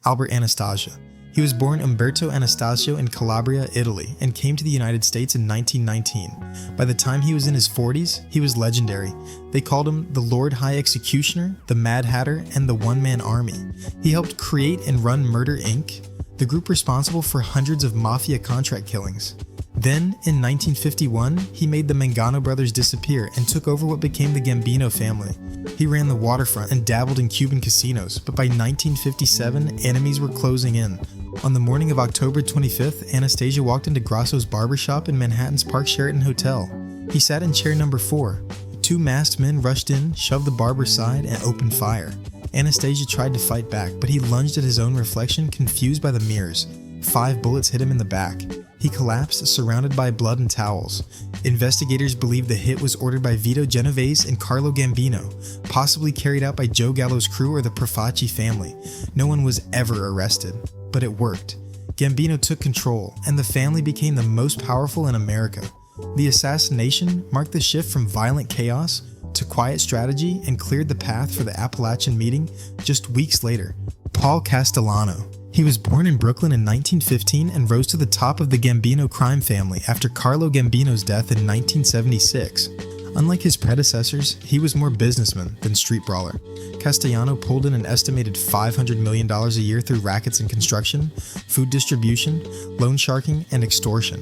Albert Anastasia. He was born Umberto Anastasio in Calabria, Italy, and came to the United States in 1919. By the time he was in his 40s, he was legendary. They called him the Lord High Executioner, the Mad Hatter, and the One-Man Army. He helped create and run Murder, Inc., the group responsible for hundreds of Mafia contract killings. Then, in 1951, he made the Mangano brothers disappear and took over what became the Gambino family. He ran the waterfront and dabbled in Cuban casinos, but by 1957, enemies were closing in. On the morning of October 25th, Anastasia walked into Grasso's barbershop in Manhattan's Park Sheraton Hotel. He sat in chair number 4. 2 masked men rushed in, shoved the barber aside, and opened fire. Anastasia tried to fight back, but he lunged at his own reflection, confused by the mirrors. 5 bullets hit him in the back. He collapsed, surrounded by blood and towels. Investigators believe the hit was ordered by Vito Genovese and Carlo Gambino, possibly carried out by Joe Gallo's crew or the Profaci family. No one was ever arrested, but it worked. Gambino took control, and the family became the most powerful in America. The assassination marked the shift from violent chaos to quiet strategy and cleared the path for the Appalachian meeting just weeks later. Paul Castellano. He was born in Brooklyn in 1915 and rose to the top of the Gambino crime family after Carlo Gambino's death in 1976. Unlike his predecessors, he was more businessman than street brawler. Castellano pulled in an estimated $500 million a year through rackets in construction, food distribution, loan sharking, and extortion.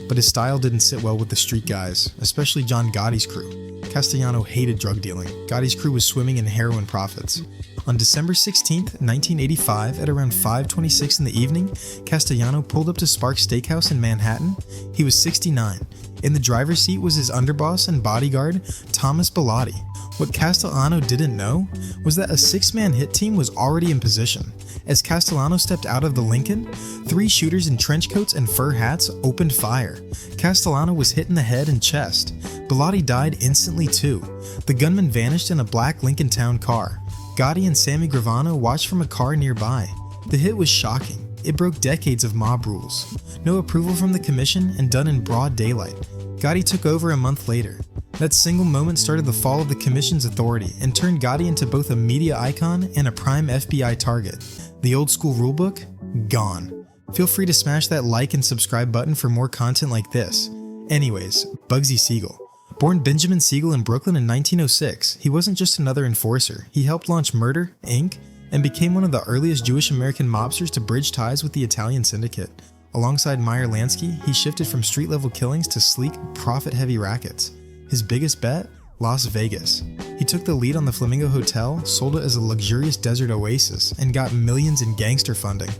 But his style didn't sit well with the street guys, especially John Gotti's crew. Castellano hated drug dealing. Gotti's crew was swimming in heroin profits. On December 16, 1985, at around 5:26 in the evening, Castellano pulled up to Sparks Steakhouse in Manhattan. He was 69. In the driver's seat was his underboss and bodyguard, Thomas Bellotti. What Castellano didn't know was that a 6-man hit team was already in position. As Castellano stepped out of the Lincoln, 3 shooters in trench coats and fur hats opened fire. Castellano was hit in the head and chest. Bellotti died instantly too. The gunman vanished in a black Lincoln Town car. Gotti and Sammy Gravano watched from a car nearby. The hit was shocking. It broke decades of mob rules. No approval from the commission and done in broad daylight. Gotti took over a month later. That single moment started the fall of the commission's authority and turned Gotti into both a media icon and a prime FBI target. The old school rulebook? Gone. Feel free to smash that like and subscribe button for more content like this. Anyways, Bugsy Siegel. Born Benjamin Siegel in Brooklyn in 1906, he wasn't just another enforcer. He helped launch Murder, Inc., and became one of the earliest Jewish American mobsters to bridge ties with the Italian syndicate. Alongside Meyer Lansky, he shifted from street-level killings to sleek, profit-heavy rackets. His biggest bet? Las Vegas. He took the lead on the Flamingo Hotel, sold it as a luxurious desert oasis, and got millions in gangster funding.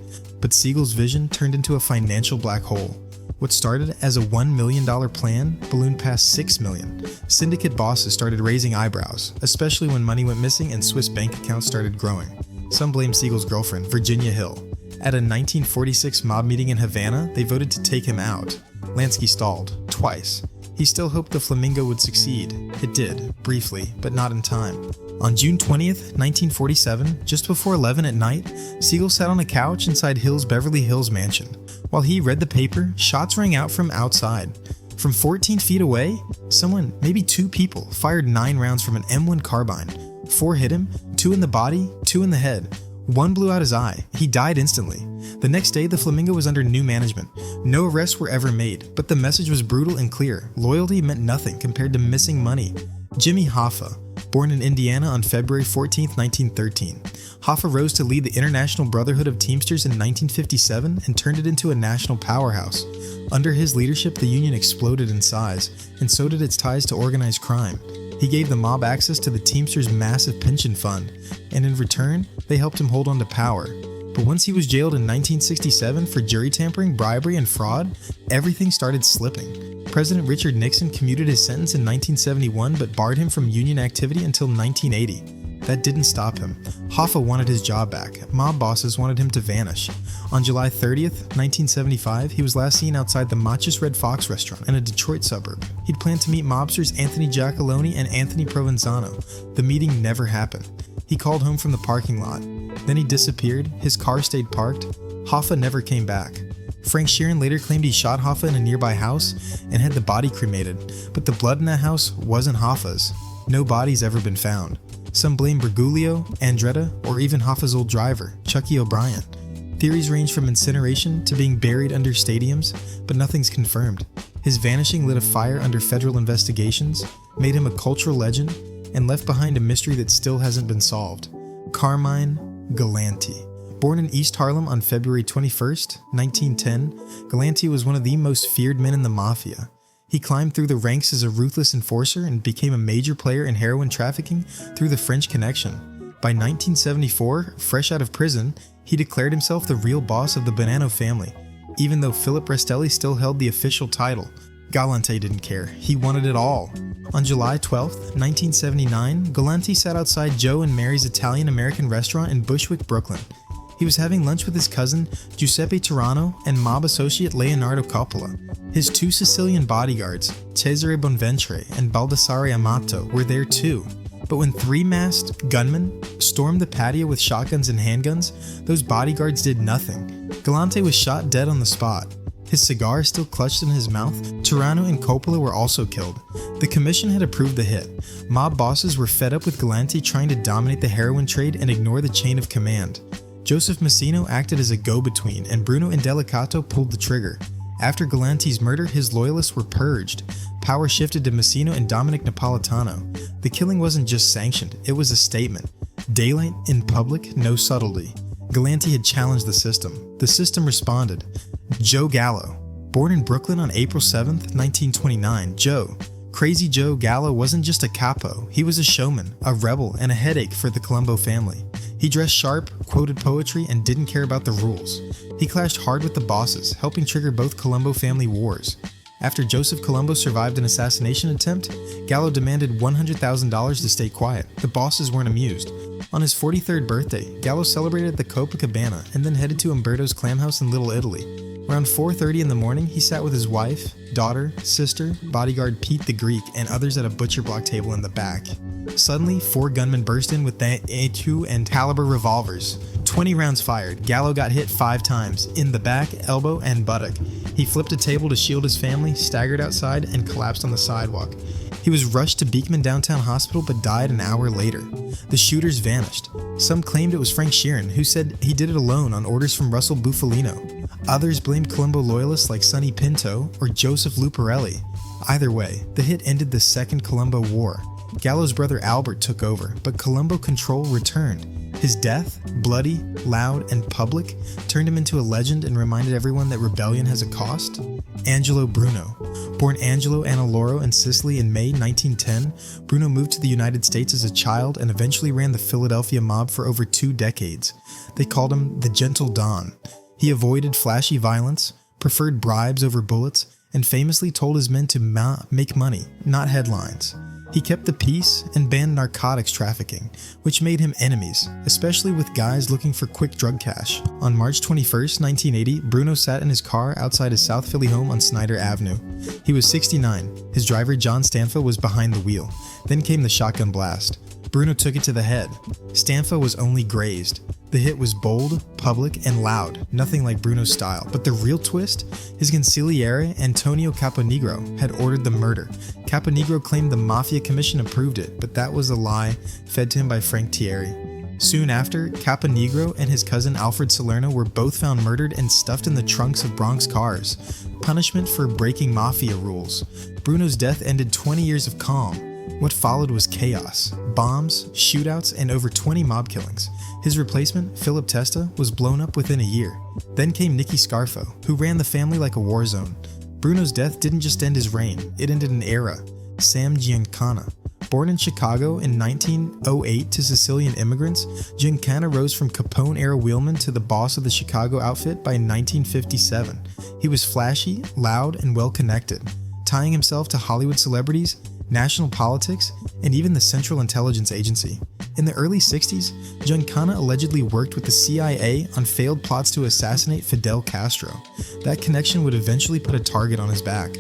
But Siegel's vision turned into a financial black hole. What started as a $1 million plan ballooned past $6 million. Syndicate bosses started raising eyebrows, especially when money went missing and Swiss bank accounts started growing. Some blame Siegel's girlfriend, Virginia Hill. At a 1946 mob meeting in Havana, they voted to take him out. Lansky stalled, twice. He still hoped the Flamingo would succeed. It did, briefly, but not in time. On June 20th, 1947, just before 11 at night, Siegel sat on a couch inside Hill's Beverly Hills mansion. While he read the paper, shots rang out from outside. From 14 feet away, someone, maybe 2 people, fired 9 rounds from an M1 carbine. 4 hit him, 2 in the body, 2 in the head. 1 blew out his eye. He died instantly. The next day, the Flamingo was under new management. No arrests were ever made, but the message was brutal and clear. Loyalty meant nothing compared to missing money. Jimmy Hoffa. Born in Indiana on February 14, 1913. Hoffa rose to lead the International Brotherhood of Teamsters in 1957 and turned it into a national powerhouse. Under his leadership, the union exploded in size, and so did its ties to organized crime. He gave the mob access to the Teamsters' massive pension fund, and in return, they helped him hold on to power. But once he was jailed in 1967 for jury tampering, bribery, and fraud, everything started slipping. President Richard Nixon commuted his sentence in 1971 but barred him from union activity until 1980. That didn't stop him. Hoffa wanted his job back. Mob bosses wanted him to vanish. On July 30th, 1975, he was last seen outside the Machis Red Fox restaurant in a Detroit suburb. He'd planned to meet mobsters Anthony Giacalone and Anthony Provenzano. The meeting never happened. He called home from the parking lot. Then he disappeared. His car stayed parked. Hoffa never came back. Frank Sheeran later claimed he shot Hoffa in a nearby house and had the body cremated, but the blood in that house wasn't Hoffa's. No body's ever been found. Some blame Bergoglio, Andretta, or even Hoffa's old driver, Chucky O'Brien. Theories range from incineration to being buried under stadiums, but nothing's confirmed. His vanishing lit a fire under federal investigations, made him a cultural legend, and left behind a mystery that still hasn't been solved. Carmine Galanti. Born in East Harlem on February 21st, 1910, Galanti was one of the most feared men in the Mafia. He climbed through the ranks as a ruthless enforcer and became a major player in heroin trafficking through the French Connection. By 1974, fresh out of prison, he declared himself the real boss of the Bonanno family, even though Philip Restelli still held the official title. Galante didn't care. He wanted it all. On July 12, 1979, Galanti sat outside Joe and Mary's Italian-American restaurant in Bushwick, Brooklyn. He was having lunch with his cousin, Giuseppe Tirano, and mob associate Leonardo Coppola. His two Sicilian bodyguards, Cesare Bonventre and Baldassare Amato, were there too. But when three masked gunmen stormed the patio with shotguns and handguns, those bodyguards did nothing. Galante was shot dead on the spot. His cigar still clutched in his mouth. Tirano and Coppola were also killed. The commission had approved the hit. Mob bosses were fed up with Galante trying to dominate the heroin trade and ignore the chain of command. Joseph Massino acted as a go-between, and Bruno Indelicato pulled the trigger. After Galanti's murder, his loyalists were purged. Power shifted to Massino and Dominic Napolitano. The killing wasn't just sanctioned, it was a statement. Daylight in public, no subtlety. Galanti had challenged the system. The system responded. Joe Gallo. Born in Brooklyn on April 7, 1929, Crazy Joe Gallo wasn't just a capo, he was a showman, a rebel, and a headache for the Colombo family. He dressed sharp, quoted poetry, and didn't care about the rules. He clashed hard with the bosses, helping trigger both Colombo family wars. After Joseph Colombo survived an assassination attempt, Gallo demanded $100,000 to stay quiet. The bosses weren't amused. On his 43rd birthday, Gallo celebrated at the Copacabana and then headed to Umberto's clam house in Little Italy. Around 4:30 in the morning, he sat with his wife, daughter, sister, bodyguard Pete the Greek, and others at a butcher block table in the back. Suddenly, 4 gunmen burst in with .22 and caliber revolvers. 20 rounds fired. Gallo got hit 5 times, in the back, elbow, and buttock. He flipped a table to shield his family, staggered outside, and collapsed on the sidewalk. He was rushed to Beekman Downtown Hospital but died an hour later. The shooters vanished. Some claimed it was Frank Sheeran, who said he did it alone on orders from Russell Bufalino. Others blamed Colombo loyalists like Sonny Pinto or Joseph Luparelli. Either way, the hit ended the Second Colombo War. Gallo's brother Albert took over, but Colombo control returned. His death, bloody, loud, and public, turned him into a legend and reminded everyone that rebellion has a cost. Angelo Bruno. Born Angelo Annaloro in Sicily in May 1910, Bruno moved to the United States as a child and eventually ran the Philadelphia mob for over 2 decades. They called him the Gentle Don. He avoided flashy violence, preferred bribes over bullets, and famously told his men to make money, not headlines. He kept the peace and banned narcotics trafficking, which made him enemies, especially with guys looking for quick drug cash. On March 21, 1980, Bruno sat in his car outside his South Philly home on Snyder Avenue. He was 69. His driver, John Stanfa, was behind the wheel. Then came the shotgun blast. Bruno took it to the head. Stanfa was only grazed. The hit was bold, public, and loud, nothing like Bruno's style. But the real twist? His consigliere, Antonio Caponegro, had ordered the murder. Caponegro claimed the Mafia Commission approved it, but that was a lie fed to him by Frank Thierry. Soon after, Caponegro and his cousin Alfred Salerno were both found murdered and stuffed in the trunks of Bronx cars. Punishment for breaking Mafia rules. Bruno's death ended 20 years of calm. What followed was chaos, bombs, shootouts, and over 20 mob killings. His replacement, Philip Testa, was blown up within a year. Then came Nicky Scarfo, who ran the family like a war zone. Bruno's death didn't just end his reign, it ended an era. Sam Giancana. Born in Chicago in 1908 to Sicilian immigrants, Giancana rose from Capone-era wheelman to the boss of the Chicago outfit by 1957. He was flashy, loud, and well-connected, tying himself to Hollywood celebrities, national politics, and even the Central Intelligence Agency. In the early 60s, Giancana allegedly worked with the CIA on failed plots to assassinate Fidel Castro. That connection would eventually put a target on his back.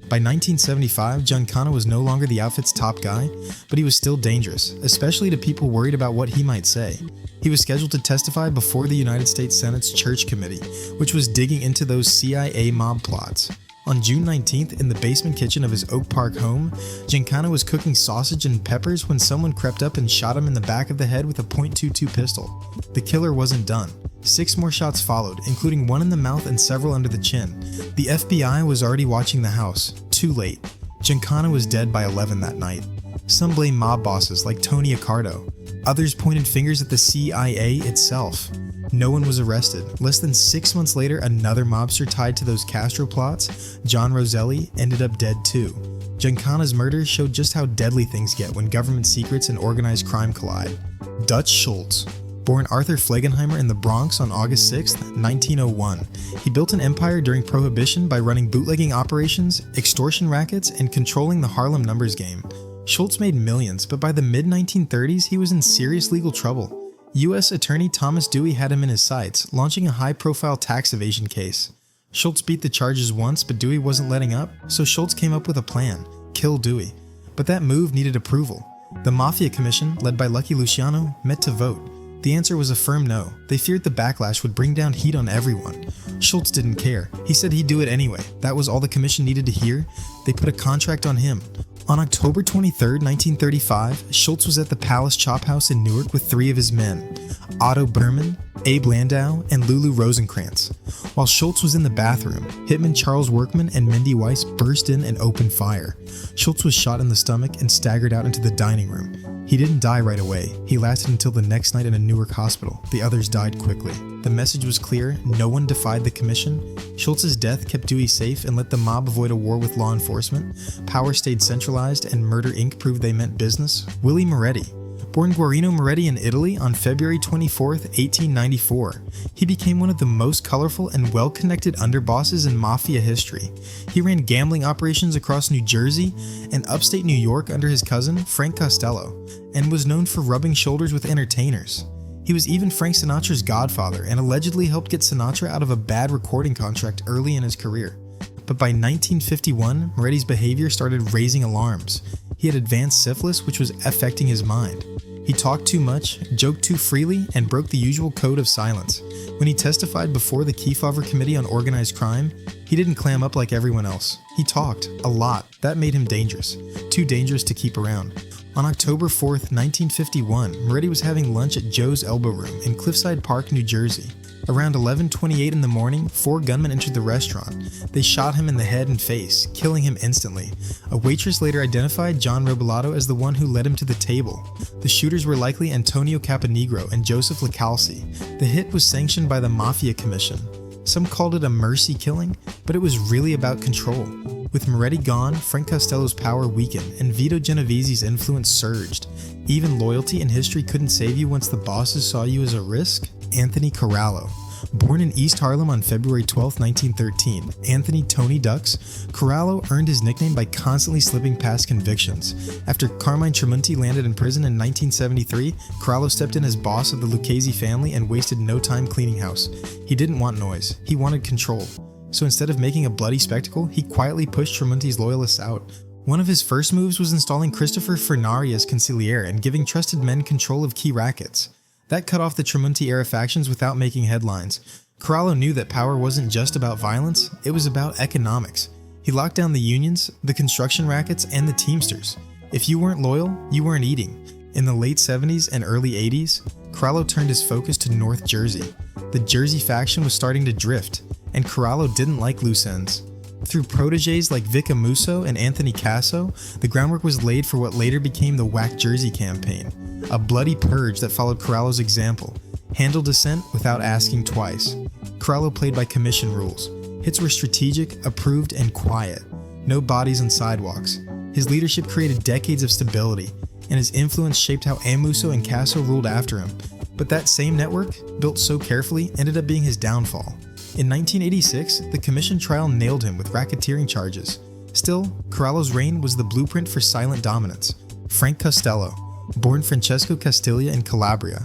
By 1975, Giancana was no longer the outfit's top guy, but he was still dangerous, especially to people worried about what he might say. He was scheduled to testify before the United States Senate's Church Committee, which was digging into those CIA mob plots. On June 19th, in the basement kitchen of his Oak Park home, Giancana was cooking sausage and peppers when someone crept up and shot him in the back of the head with a .22 pistol. The killer wasn't done. 6 more shots followed, including one in the mouth and several under the chin. The FBI was already watching the house. Too late. Giancana was dead by 11 that night. Some blame mob bosses like Tony Accardo. Others pointed fingers at the CIA itself. No one was arrested. Less than 6 months later, another mobster tied to those Castro plots, John Roselli, ended up dead too. Giancana's murder showed just how deadly things get when government secrets and organized crime collide. Dutch Schultz. Born Arthur Flegenheimer in the Bronx on August 6, 1901, he built an empire during Prohibition by running bootlegging operations, extortion rackets, and controlling the Harlem numbers game. Schultz made millions, but by the mid-1930s, he was in serious legal trouble. U.S. Attorney Thomas Dewey had him in his sights, launching a high-profile tax evasion case. Schultz beat the charges once, but Dewey wasn't letting up, so Schultz came up with a plan: kill Dewey. But that move needed approval. The Mafia Commission, led by Lucky Luciano, met to vote. The answer was a firm no. They feared the backlash would bring down heat on everyone. Schultz didn't care. He said he'd do it anyway. That was all the commission needed to hear. They put a contract on him. On October 23, 1935, Schultz was at the Palace Chop House in Newark with 3 of his men: Otto Berman, Abe Landau, and Lulu Rosenkrantz. While Schultz was in the bathroom, hitman Charles Workman and Mindy Weiss burst in and opened fire. Schultz was shot in the stomach and staggered out into the dining room. He didn't die right away. He lasted until the next night in a Newark hospital. The others died quickly. The message was clear: no one defied the commission. Schultz's death kept Dewey safe and let the mob avoid a war with law enforcement. Power stayed centralized, and Murder Inc. proved they meant business. Willie Moretti. Born Guarino Moretti in Italy on February 24, 1894, he became one of the most colorful and well-connected underbosses in Mafia history. He ran gambling operations across New Jersey and upstate New York under his cousin, Frank Costello, and was known for rubbing shoulders with entertainers. He was even Frank Sinatra's godfather and allegedly helped get Sinatra out of a bad recording contract early in his career. But by 1951, Moretti's behavior started raising alarms. He had advanced syphilis, which was affecting his mind. He talked too much, joked too freely, and broke the usual code of silence. When he testified before the Kefauver Committee on Organized Crime, he didn't clam up like everyone else. He talked, a lot. That made him dangerous. Too dangerous to keep around. On October 4th, 1951, Moretti was having lunch at Joe's Elbow Room in Cliffside Park, New Jersey. Around 11:28 in the morning, 4 gunmen entered the restaurant. They shot him in the head and face, killing him instantly. A waitress later identified John Robelato as the one who led him to the table. The shooters were likely Antonio Caponegro and Joseph Licalci. The hit was sanctioned by the Mafia Commission. Some called it a mercy killing, but it was really about control. With Moretti gone, Frank Costello's power weakened, and Vito Genovese's influence surged. Even loyalty and history couldn't save you once the bosses saw you as a risk. Anthony Corallo. Born in East Harlem on February 12, 1913, Anthony Tony Ducks, Corallo earned his nickname by constantly slipping past convictions. After Carmine Tramunti landed in prison in 1973, Corallo stepped in as boss of the Lucchese family and wasted no time cleaning house. He didn't want noise, he wanted control. So instead of making a bloody spectacle, he quietly pushed Tramunti's loyalists out. One of his first moves was installing Christopher Furnari as consigliere and giving trusted men control of key rackets. That cut off the Tramunti-era factions without making headlines. Corallo knew that power wasn't just about violence, it was about economics. He locked down the unions, the construction rackets, and the Teamsters. If you weren't loyal, you weren't eating. In the late 70s and early 80s, Corallo turned his focus to North Jersey. The Jersey faction was starting to drift, and Corallo didn't like loose ends. Through protégés like Vic Amuso and Anthony Casso, the groundwork was laid for what later became the Whack Jersey campaign, a bloody purge that followed Corallo's example. Handle dissent without asking twice. Corallo played by commission rules. Hits were strategic, approved, and quiet. No bodies on sidewalks. His leadership created decades of stability, and his influence shaped how Amuso and Casso ruled after him. But that same network, built so carefully, ended up being his downfall. In 1986, the commission trial nailed him with racketeering charges. Still, Corallo's reign was the blueprint for silent dominance. Frank Costello. Born Francesco Castiglia in Calabria,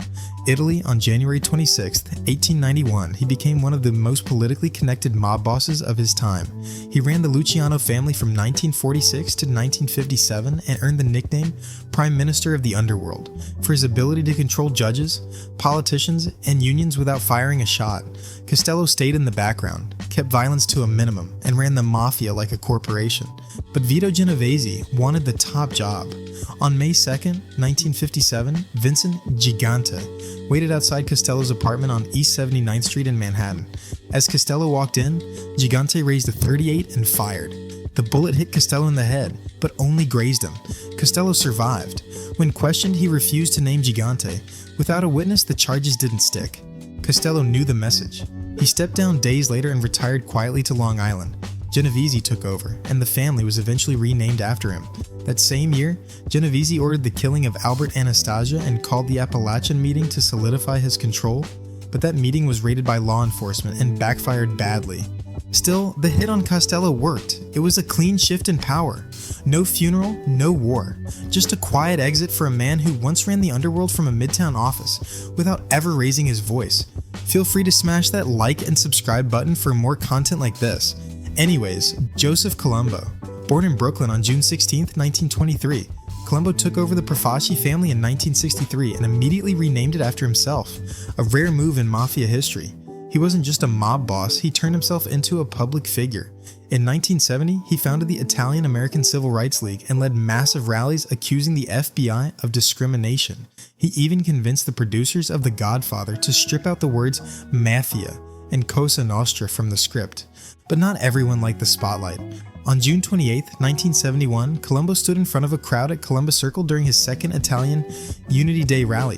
Italy on January 26, 1891, he became one of the most politically connected mob bosses of his time. He ran the Luciano family from 1946 to 1957 and earned the nickname Prime Minister of the Underworld for his ability to control judges, politicians, and unions without firing a shot. Castello stayed in the background, kept violence to a minimum, and ran the Mafia like a corporation. But Vito Genovese wanted the top job. On May 2, 1957, Vincent Gigante waited outside Castello's apartment on East 79th Street in Manhattan. As Castello walked in, Gigante raised a .38 and fired. The bullet hit Castello in the head, but only grazed him. Castello survived. When questioned, he refused to name Gigante. Without a witness, the charges didn't stick. Castello knew the message. He stepped down days later and retired quietly to Long Island. Genovese took over, and the family was eventually renamed after him. That same year, Genovese ordered the killing of Albert Anastasia and called the Appalachian meeting to solidify his control, but that meeting was raided by law enforcement and backfired badly. Still, the hit on Castello worked. It was a clean shift in power. No funeral, no war. Just a quiet exit for a man who once ran the underworld from a midtown office without ever raising his voice. Feel free to smash that like and subscribe button for more content like this. Anyways, Joseph Colombo. Born in Brooklyn on June 16, 1923, Colombo took over the Profaci family in 1963 and immediately renamed it after himself, a rare move in Mafia history. He wasn't just a mob boss, he turned himself into a public figure. In 1970, he founded the Italian-American Civil Rights League and led massive rallies accusing the FBI of discrimination. He even convinced the producers of The Godfather to strip out the words Mafia and Cosa Nostra from the script. But not everyone liked the spotlight. On June 28, 1971, Colombo stood in front of a crowd at Columbus Circle during his second Italian Unity Day rally.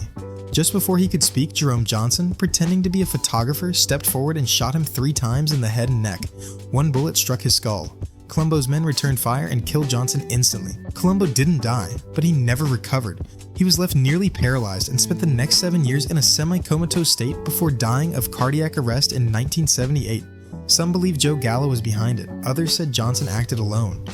Just before he could speak, Jerome Johnson, pretending to be a photographer, stepped forward and shot him 3 times in the head and neck. One bullet struck his skull. Colombo's men returned fire and killed Johnson instantly. Colombo didn't die, but he never recovered. He was left nearly paralyzed and spent the next 7 years in a semi-comatose state before dying of cardiac arrest in 1978. Some believe Joe Gallo was behind it, others said Johnson acted alone.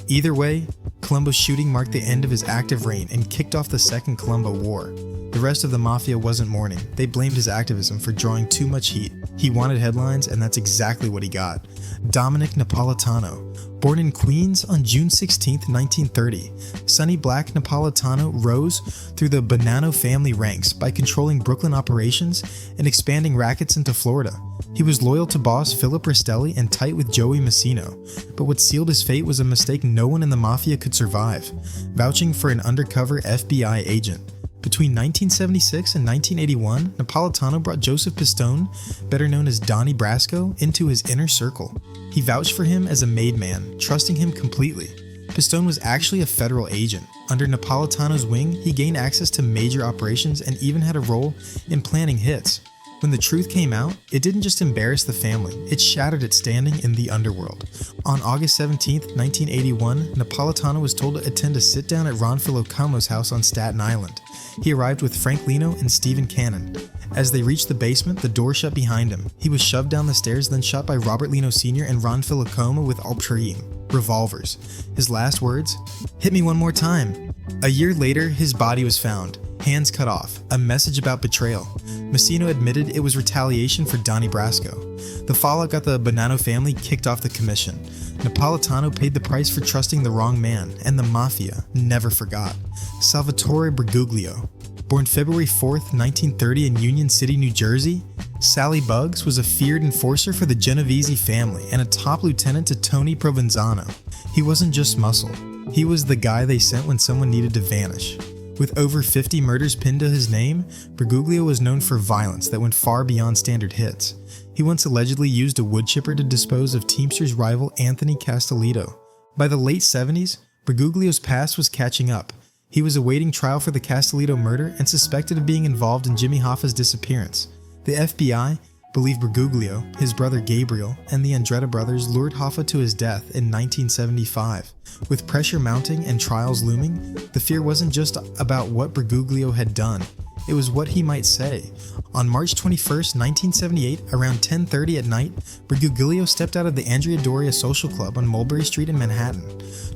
Either way, Colombo's shooting marked the end of his active reign and kicked off the Second Colombo War. The rest of the Mafia wasn't mourning. They blamed his activism for drawing too much heat. He wanted headlines, and that's exactly what he got. Dominic Napolitano. Born in Queens on June 16, 1930, Sonny Black Napolitano rose through the Bonanno family ranks by controlling Brooklyn operations and expanding rackets into Florida. He was loyal to boss Philip Rastelli and tight with Joey Massino, but what sealed his fate was a mistake no one in the Mafia could survive: vouching for an undercover FBI agent. Between 1976 and 1981, Napolitano brought Joseph Pistone, better known as Donnie Brasco, into his inner circle. He vouched for him as a made man, trusting him completely. Pistone was actually a federal agent. Under Napolitano's wing, he gained access to major operations and even had a role in planning hits. When the truth came out, it didn't just embarrass the family, it shattered its standing in the underworld. On August 17, 1981, Napolitano was told to attend a sit-down at Ron Filocomo's house on Staten Island. He arrived with Frank Lino and Stephen Cannon. As they reached the basement, the door shut behind him. He was shoved down the stairs, then shot by Robert Lino Sr. and Ron Filocomo with Alptreim revolvers. His last words, "Hit me one more time." A year later, his body was found, hands cut off, a message about betrayal. Massino admitted it was retaliation for Donnie Brasco. The fallout got the Bonanno family kicked off the commission. Napolitano paid the price for trusting the wrong man, and the Mafia never forgot. Salvatore Bergoglio. Born February 4th, 1930 in Union City, New Jersey, Sally Bugs was a feared enforcer for the Genovese family and a top lieutenant to Tony Provenzano. He wasn't just muscle. He was the guy they sent when someone needed to vanish. With over 50 murders pinned to his name, Bergoglio was known for violence that went far beyond standard hits. He once allegedly used a wood chipper to dispose of Teamsters rival Anthony Castellito. By the late 70s, Bergoglio's past was catching up. He was awaiting trial for the Castellito murder and suspected of being involved in Jimmy Hoffa's disappearance. The FBI believed Bergoglio, his brother Gabriel, and the Andretta brothers lured Hoffa to his death in 1975. With pressure mounting and trials looming, the fear wasn't just about what Bergoglio had done. it was what he might say. On March 21st, 1978, around 10:30 at night, Bergoglio stepped out of the Andrea Doria Social Club on Mulberry Street in Manhattan.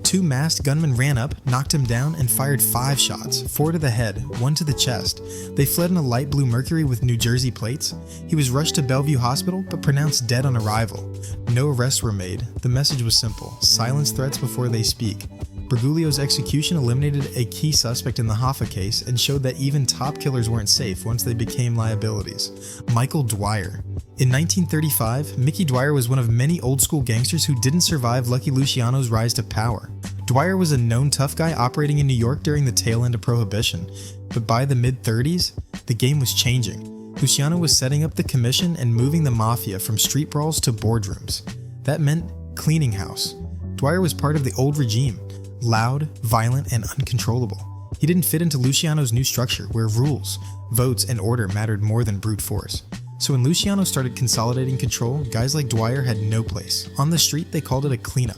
Two masked gunmen ran up, knocked him down, and fired 5 shots, 4 to the head, 1 to the chest. They fled in a light blue Mercury with New Jersey plates. He was rushed to Bellevue Hospital, but pronounced dead on arrival. No arrests were made. The message was simple: silence threats before they speak. Bergoglio's execution eliminated a key suspect in the Hoffa case and showed that even top killers weren't safe once they became liabilities. Michael Dwyer. In 1935, Mickey Dwyer was one of many old-school gangsters who didn't survive Lucky Luciano's rise to power. Dwyer was a known tough guy operating in New York during the tail end of Prohibition, but by the mid-30s, the game was changing. Luciano was setting up the commission and moving the Mafia from street brawls to boardrooms. That meant cleaning house. Dwyer was part of the old regime. Loud, violent, and uncontrollable. He didn't fit into Luciano's new structure where rules, votes, and order mattered more than brute force. So when Luciano started consolidating control, guys like Dwyer had no place. On the street, they called it a cleanup.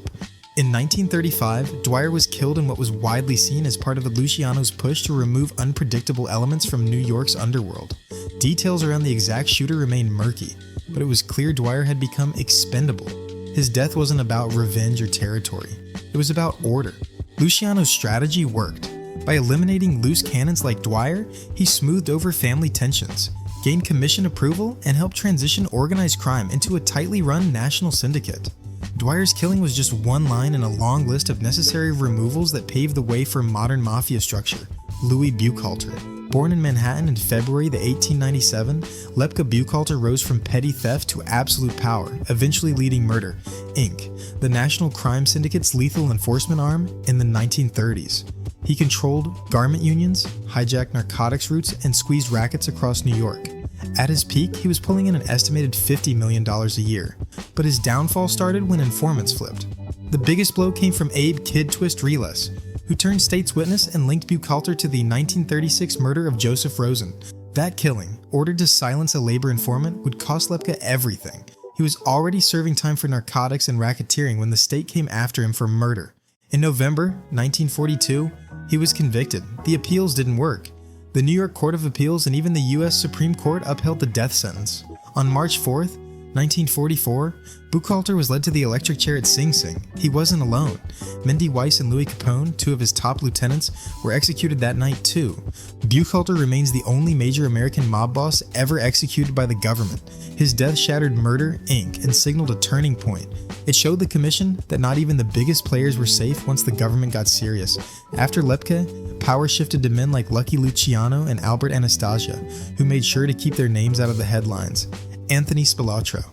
In 1935, Dwyer was killed in what was widely seen as part of Luciano's push to remove unpredictable elements from New York's underworld. Details around the exact shooter remain murky, but it was clear Dwyer had become expendable. His death wasn't about revenge or territory. It was about order. Luciano's strategy worked. By eliminating loose cannons like Dwyer, he smoothed over family tensions, gained commission approval, and helped transition organized crime into a tightly run national syndicate. Dwyer's killing was just one line in a long list of necessary removals that paved the way for modern mafia structure. Louis Buchalter. Born in Manhattan in February 1897, Lepka Buchalter rose from petty theft to absolute power, eventually leading Murder, Inc., the National Crime Syndicate's lethal enforcement arm, in the 1930s. He controlled garment unions, hijacked narcotics routes, and squeezed rackets across New York. At his peak, he was pulling in an estimated $50 million a year, but his downfall started when informants flipped. The biggest blow came from Abe Kid Twist Reles, who turned state's witness and linked Buchalter to the 1936 murder of Joseph Rosen. That killing, ordered to silence a labor informant, would cost Lepka everything. He was already serving time for narcotics and racketeering when the state came after him for murder. In November 1942, he was convicted. The appeals didn't work. The New York Court of Appeals and even the U.S. Supreme Court upheld the death sentence. On March 4th, 1944, Buchalter was led to the electric chair at Sing Sing. He wasn't alone. Mendy Weiss and Louis Capone, 2 of his top lieutenants, were executed that night too. Buchalter remains the only major American mob boss ever executed by the government. His death shattered Murder, Inc. and signaled a turning point. It showed the commission that not even the biggest players were safe once the government got serious. After Lepka, power shifted to men like Lucky Luciano and Albert Anastasia, who made sure to keep their names out of the headlines. Anthony Spilatro.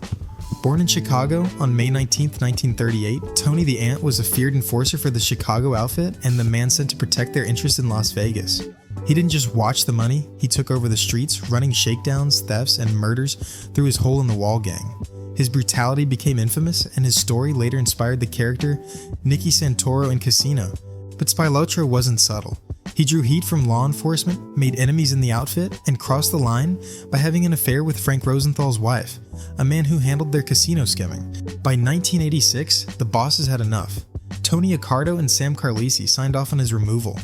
Born in Chicago on May 19, 1938, Tony the Ant was a feared enforcer for the Chicago outfit and the man sent to protect their interests in Las Vegas. He didn't just watch the money, he took over the streets, running shakedowns, thefts, and murders through his hole-in-the-wall gang. His brutality became infamous, and his story later inspired the character Nicky Santoro in Casino. But Spilatro wasn't subtle. He drew heat from law enforcement, made enemies in the outfit, and crossed the line by having an affair with Frank Rosenthal's wife, a man who handled their casino skimming. By 1986, the bosses had enough. Tony Accardo and Sam Carlisi signed off on his removal.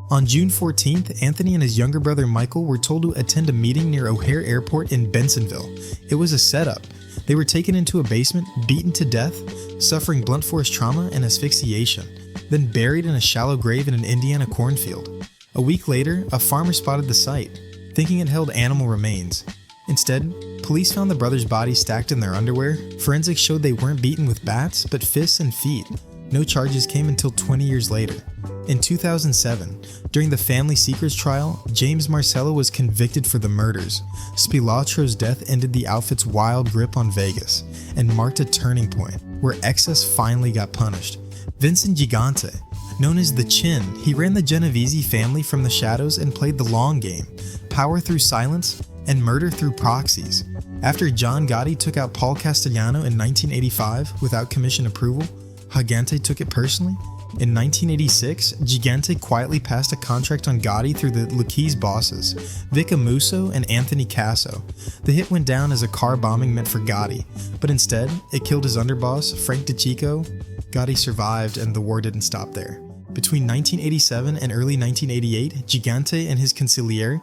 On June 14th, Anthony and his younger brother Michael were told to attend a meeting near O'Hare Airport in Bensonville. It was a setup. They were taken into a basement, beaten to death, suffering blunt force trauma and asphyxiation, then buried in a shallow grave in an Indiana cornfield. A week later, a farmer spotted the site, thinking it held animal remains. Instead, police found the brothers' bodies stacked in their underwear. Forensics showed they weren't beaten with bats, but fists and feet. No charges came until 20 years later. In 2007, during the family secrets trial, James Marcello was convicted for the murders. Spilatro's death ended the outfit's wild grip on Vegas and marked a turning point where excess finally got punished. Vincent Gigante, known as the Chin, he ran the Genovese family from the shadows and played the long game, power through silence and murder through proxies. After John Gotti took out Paul Castellano in 1985 without commission approval, Gigante took it personally. In 1986, Gigante quietly passed a contract on Gotti through the Lucchese bosses, Vic Amuso and Anthony Casso. The hit went down as a car bombing meant for Gotti, but instead, it killed his underboss, Frank DeCicco. Gotti survived and the war didn't stop there. Between 1987 and early 1988, Gigante and his consigliere,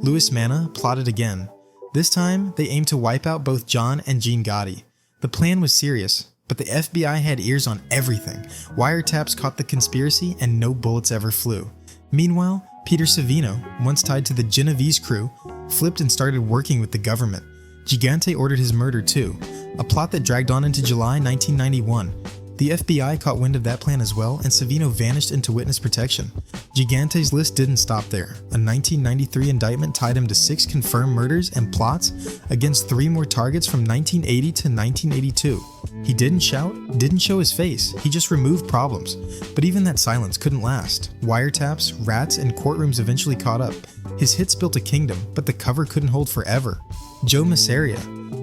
Louis Manna, plotted again. This time, they aimed to wipe out both John and Gene Gotti. The plan was serious, but the FBI had ears on everything. Wiretaps caught the conspiracy and no bullets ever flew. Meanwhile, Peter Savino, once tied to the Genovese crew, flipped and started working with the government. Gigante ordered his murder too, a plot that dragged on into July 1991. The FBI caught wind of that plan as well, and Savino vanished into witness protection. Gigante's list didn't stop there. A 1993 indictment tied him to 6 confirmed murders and plots against 3 more targets from 1980 to 1982. He didn't shout, didn't show his face, he just removed problems. But even that silence couldn't last. Wiretaps, rats, and courtrooms eventually caught up. His hits built a kingdom, but the cover couldn't hold forever. Joe Masseria.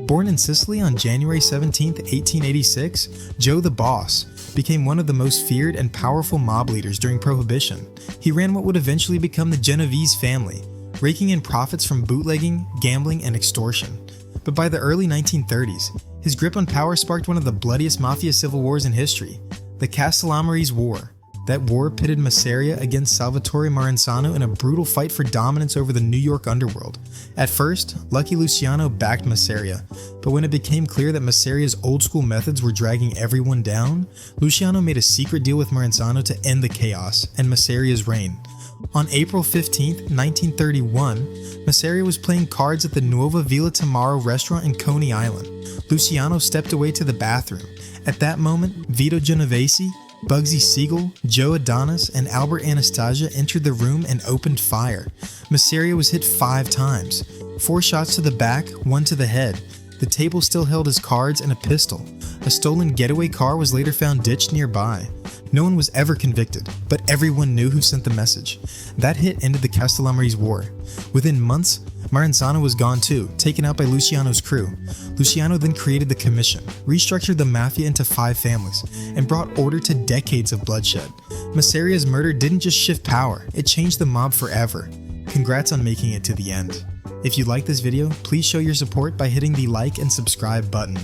Born in Sicily on January 17, 1886, Joe the Boss became one of the most feared and powerful mob leaders during Prohibition. He ran what would eventually become the Genovese family, raking in profits from bootlegging, gambling, and extortion. But by the early 1930s, his grip on power sparked one of the bloodiest mafia civil wars in history, the Castellamarese War. That war pitted Masseria against Salvatore Maranzano in a brutal fight for dominance over the New York underworld. At first, Lucky Luciano backed Masseria, but when it became clear that Masseria's old-school methods were dragging everyone down, Luciano made a secret deal with Maranzano to end the chaos and Masseria's reign. On April 15, 1931, Masseria was playing cards at the Nuova Villa Tamaro restaurant in Coney Island. Luciano stepped away to the bathroom. At that moment, Vito Genovese, Bugsy Siegel, Joe Adonis, and Albert Anastasia entered the room and opened fire. Masseria was hit 5 times. 4 shots to the back, 1 to the head. The table still held his cards and a pistol. A stolen getaway car was later found ditched nearby. No one was ever convicted, but everyone knew who sent the message. That hit ended the Castellamarese War. Within months, Maranzano was gone too, taken out by Luciano's crew. Luciano then created the Commission, restructured the Mafia into 5 families, and brought order to decades of bloodshed. Masseria's murder didn't just shift power, it changed the mob forever. Congrats on making it to the end. If you like this video, please show your support by hitting the like and subscribe button.